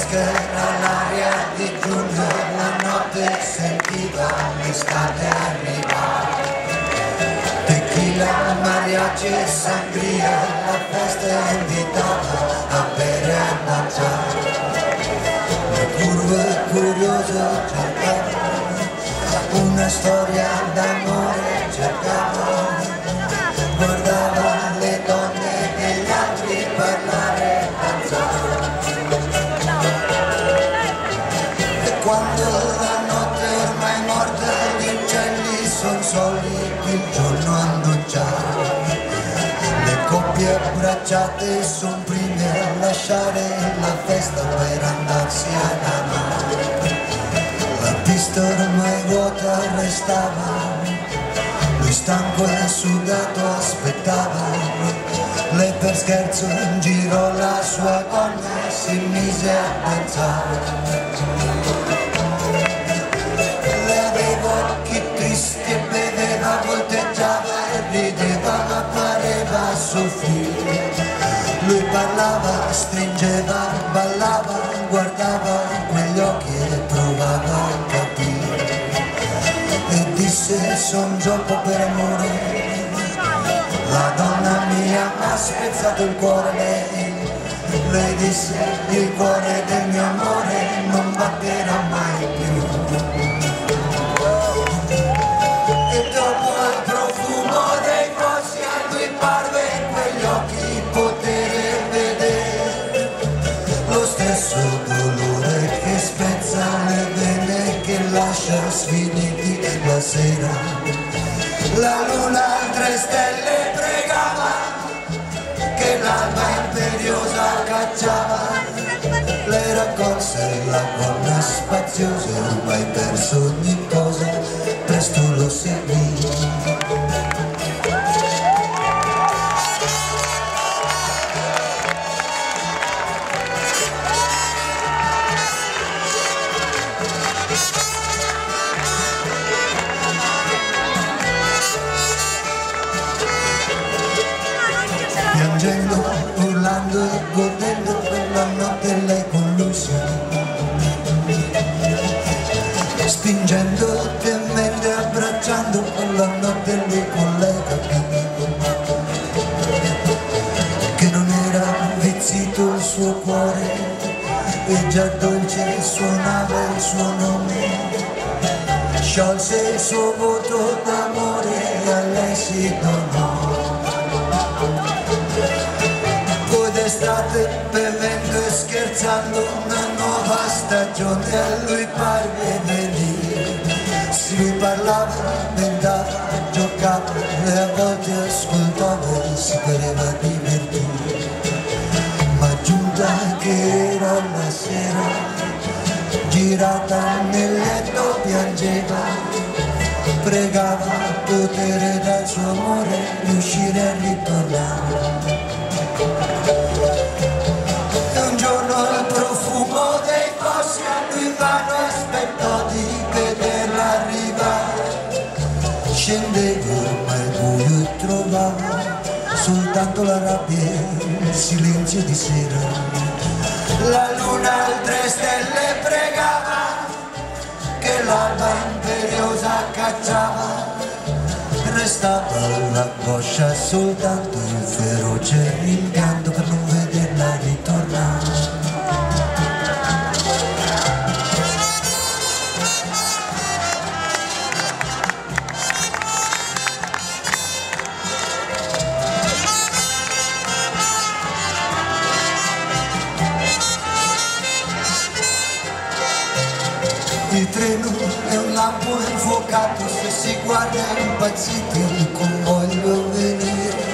freschera l'aria di giugno, la notte sentiva l'estate arrivare. Tequila, mariachi e sangria, la festa invitava a bere e mangiare. Le curve curiose cercava una storia d'amore, cercava, guardava le donne degli altri parlare e danzare. E quando la notte ormai è morta, gli uccelli son soli, il giorno annunciato. Le coppie abbracciate son prime a lasciare la festa per andarsi ad amare. La pista ormai vuota restava, lui stanco e sudato aspettava. Lei per scherzo girò la sua gonna e si mise a danzare. Lei aveva occhi tristi e beveva, volteggiava e rideva, ma pareva soffrire. Lui parlava, stringeva, ballava, guardava quegli occhi e provava a capire. E disse: son gioco per amore, la donna mia m'ha spezzato il cuore. Lei disse: il cuore del mio amore non batterà mai più. E dopo il profumo dei rossi a lui parve in quegli occhi poter vedere lo stesso dolore che spezza le vene, che lascia sfiniti la sera. La luna altre stelle pregava, che l'alba imperiosa cacciava. Lei raccolse la gonna spaziosa, ormai perso ogni cosa, presto lo seguì. Piangendo, urlando e godendo, quella notte lei con lui si unì. Spingendo, temendo e abbracciando, quella notte lui con lei capì che non era vizzito il suo cuore e già dolce suonava il suo nome. Sciolse il suo voto d'amore e a lei si donò. D'estate, bevendo e scherzando, una nuova stagione a lui parve venire. Si lui parlava, inventava, giocava e a volte ascoltava e si pareva divertire. Ma giunta che era la sera, girata nel letto piangeva, pregava potere dal suo amore riuscire a ritornare. E un giorno il profumo dei fossi a lui vano aspettò di vederla arrivare. Scendeva ormai buio e trovava soltanto la rabbia e il silenzio di sera. La luna altre stelle pregava, che l'alba imperiosa cacciava. Restava l'angoscia soltanto, il feroce rimpianto per non vederla ritornare. Il treno è un lampo infuocato, se si guarda impazziti un convoglio venire.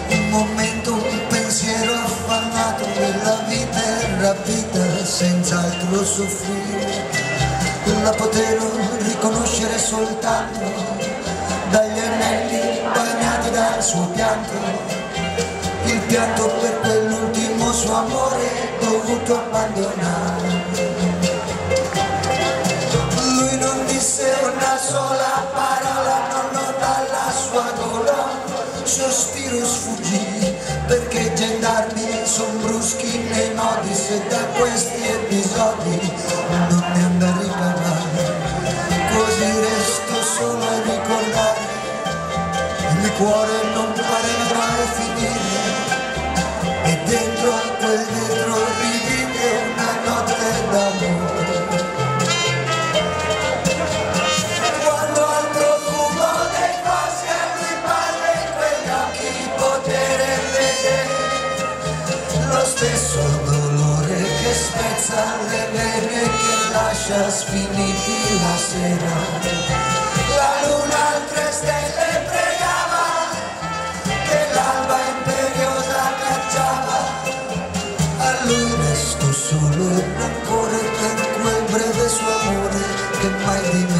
Un momento, un pensiero affannato, della vita è rapita senza altro soffrire. La potevo riconoscere soltanto dagli anelli bagnati dal suo pianto. Il pianto per quell'ultimo suo amore dovuto abbandonare. Una sola parola, non dalla sua gola, sospiro sfuggì, perché gendarmi son bruschi nei nodi, se da questi e e dietro rivive una notte d'amore. Quando al profumo dei passi a lui parla in quegli occhi potere vedere lo stesso dolore che spezza le vene, che lascia sfiniti la sera. La luna altre stelle pregava che l'alba imperiosa cacciava, a lui restò solo il rancore per quel breve suo amore che mai dimenticherà.